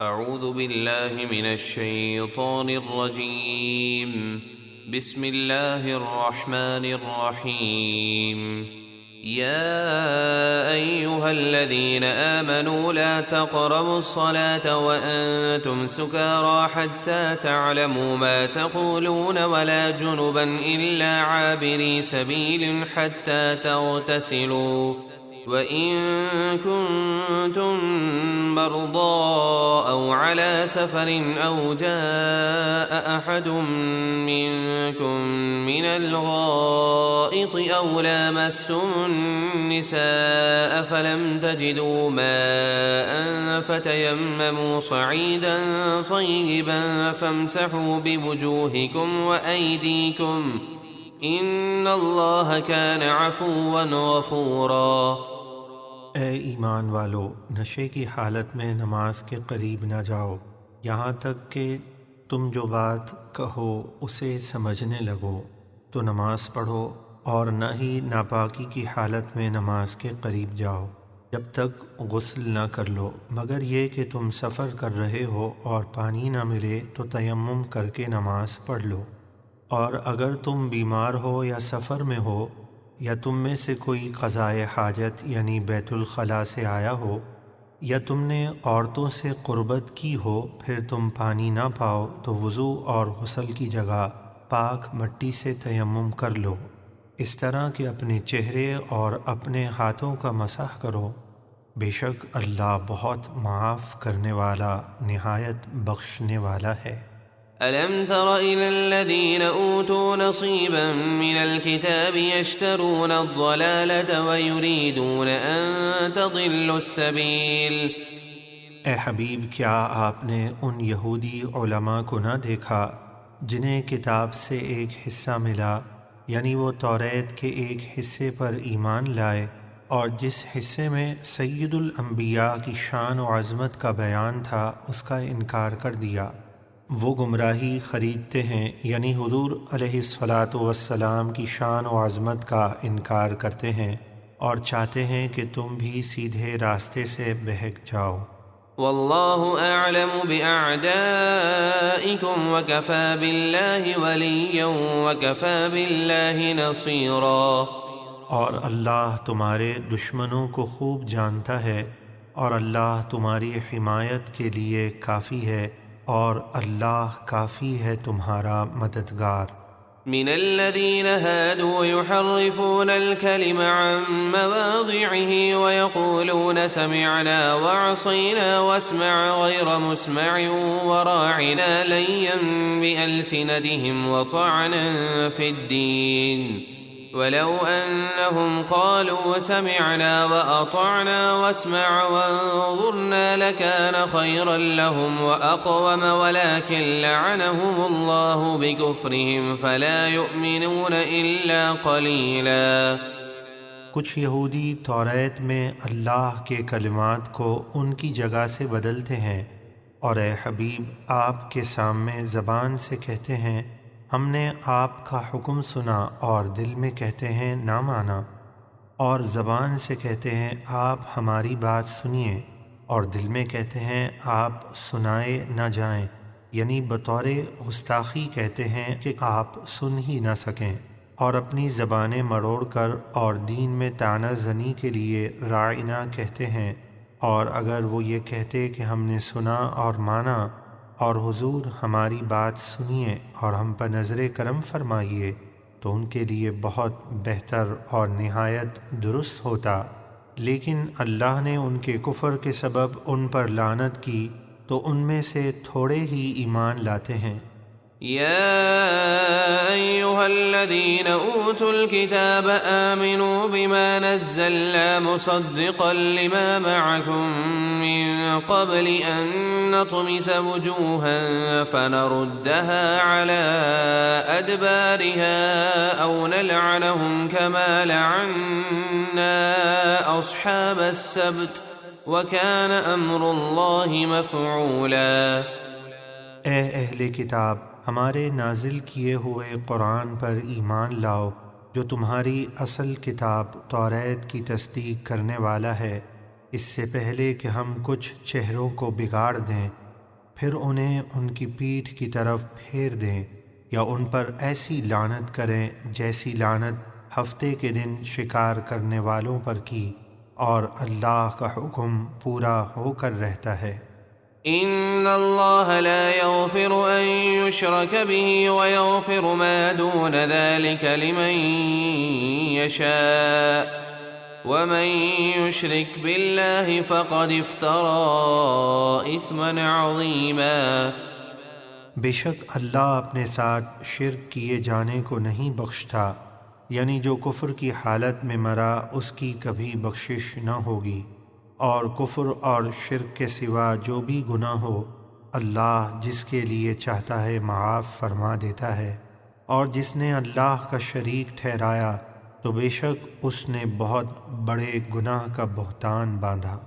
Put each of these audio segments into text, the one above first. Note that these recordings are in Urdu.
أعوذ بالله من الشيطان الرجيم. بسم الله الرحمن الرحيم. يا أيها الذين آمنوا لا تقربوا الصلاة وأنتم سكارى حتى تعلموا ما تقولون ولا جنبا إلا عابري سبيل حتى تغتسلوا وإن كنتم مرضى أو على سفر أو جاء أحد منكم من الغائط أو لامستم النساء فلم تجدوا ماء فتيمموا صعيدا طيبا فامسحوا بوجوهكم وأيديكم ان اللہ کان عفوا غفورا۔ اے ایمان والو، نشے کی حالت میں نماز کے قریب نہ جاؤ یہاں تک کہ تم جو بات کہو اسے سمجھنے لگو تو نماز پڑھو، اور نہ ہی ناپاکی کی حالت میں نماز کے قریب جاؤ جب تک غسل نہ کر لو، مگر یہ کہ تم سفر کر رہے ہو اور پانی نہ ملے تو تیمم کر کے نماز پڑھ لو، اور اگر تم بیمار ہو یا سفر میں ہو یا تم میں سے کوئی قضائے حاجت یعنی بیت الخلاء سے آیا ہو یا تم نے عورتوں سے قربت کی ہو، پھر تم پانی نہ پاؤ تو وضو اور غسل کی جگہ پاک مٹی سے تیمم کر لو، اس طرح کہ اپنے چہرے اور اپنے ہاتھوں کا مسح کرو، بے شک اللہ بہت معاف کرنے والا نہایت بخشنے والا ہے۔ ألم تر إلى الذين أوتوا نصيبا من الكتاب يشترون الضلالة ويريدون أن تضلوا السبيل۔ اے حبیب، کیا آپ نے ان یہودی علماء کو نہ دیکھا جنہیں کتاب سے ایک حصہ ملا، یعنی وہ توریت کے ایک حصے پر ایمان لائے اور جس حصے میں سید الانبیاء کی شان و عظمت کا بیان تھا اس کا انکار کر دیا۔ وہ گمراہی خریدتے ہیں، یعنی حضور علیہ الصلاۃ والسلام کی شان و عظمت کا انکار کرتے ہیں اور چاہتے ہیں کہ تم بھی سیدھے راستے سے بہک جاؤ۔ واللہ اعلم باعدائکم وکفی باللہ ولیا وکفی باللہ نصیرا۔ اور اللہ تمہارے دشمنوں کو خوب جانتا ہے، اور اللہ تمہاری حمایت کے لیے کافی ہے، اور اللہ کافی ہے تمہارا مددگار۔ من الذين هادوا يحرفون الكلم عن مواضعه ويقولون سمعنا وعصينا واسمع غير مسمع وراعنا ليا بألسنتهم وطعنا في الدين ولو أنهم قالوا سمعنا وأطعنا واسمع وانظرنا لكان خيرا لهم وأقوم ولكن لعنهم الله بكفرهم فلا يؤمنون إلا قليلا۔ کچھ یہودی توریت میں اللہ کے کلمات کو ان کی جگہ سے بدلتے ہیں، اور اے حبیب آپ کے سامنے زبان سے کہتے ہیں ہم نے آپ کا حکم سنا، اور دل میں کہتے ہیں نہ مانا، اور زبان سے کہتے ہیں آپ ہماری بات سنیے، اور دل میں کہتے ہیں آپ سنائے نہ جائیں، یعنی بطور گستاخی کہتے ہیں کہ آپ سن ہی نہ سکیں، اور اپنی زبانیں مروڑ کر اور دین میں طعنہ زنی کے لیے راعنا کہتے ہیں، اور اگر وہ یہ کہتے کہ ہم نے سنا اور مانا اور حضور ہماری بات سنیے اور ہم پر نظر کرم فرمائیے، تو ان کے لیے بہت بہتر اور نہایت درست ہوتا، لیکن اللہ نے ان کے کفر کے سبب ان پر لعنت کی تو ان میں سے تھوڑے ہی ایمان لاتے ہیں۔ يا أيها الذين أوتوا الكتاب آمنوا بما نزلنا مصدقا لما معكم من قبل أن نطمس وجوها فنردها على أدبارها أو نلعنهم كما لعنا أصحاب السبت وكان أمر الله مفعولا۔ اے اہل کتاب، ہمارے نازل کیے ہوئے قرآن پر ایمان لاؤ جو تمہاری اصل کتاب توریت کی تصدیق کرنے والا ہے، اس سے پہلے کہ ہم کچھ چہروں کو بگاڑ دیں پھر انہیں ان کی پیٹھ کی طرف پھیر دیں یا ان پر ایسی لعنت کریں جیسی لعنت ہفتے کے دن شکار کرنے والوں پر کی، اور اللہ کا حکم پورا ہو کر رہتا ہے۔ ان اللہ لا يغفر ان يشرك به ويغفر ما دون ذلك لمن يشاء ومن يشرك بالله فقد افترى اثما عظيما۔ بے شک اللہ اپنے ساتھ شرک کیے جانے کو نہیں بخشتا، یعنی جو کفر کی حالت میں مرا اس کی کبھی بخشش نہ ہوگی، اور کفر اور شرک کے سوا جو بھی گناہ ہو اللہ جس کے لیے چاہتا ہے معاف فرما دیتا ہے، اور جس نے اللہ کا شریک ٹھہرایا تو بے شک اس نے بہت بڑے گناہ کا بہتان باندھا۔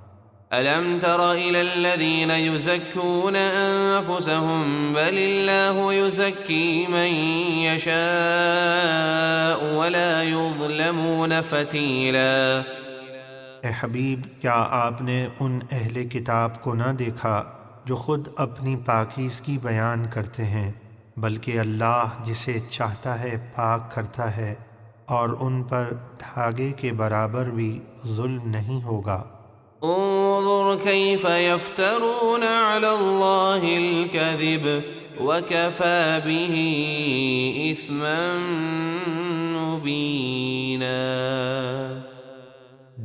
ألم تر إلى الذين يزكون أنفسهم بل الله يزكي من يشاء ولا يظلمون فتيلا۔ اے حبیب، کیا آپ نے ان اہل کتاب کو نہ دیکھا جو خود اپنی پاکیزگی بیان کرتے ہیں، بلکہ اللہ جسے چاہتا ہے پاک کرتا ہے، اور ان پر دھاگے کے برابر بھی ظلم نہیں ہوگا۔ انظر كيف يفترون على الله الكذب وكفى به إثما مبينا۔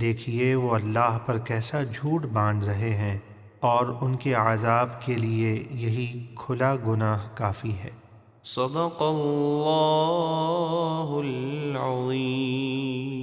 دیکھیے وہ اللہ پر کیسا جھوٹ باندھ رہے ہیں، اور ان کے عذاب کے لیے یہی کھلا گناہ کافی ہے۔ صدق اللہ العظیم۔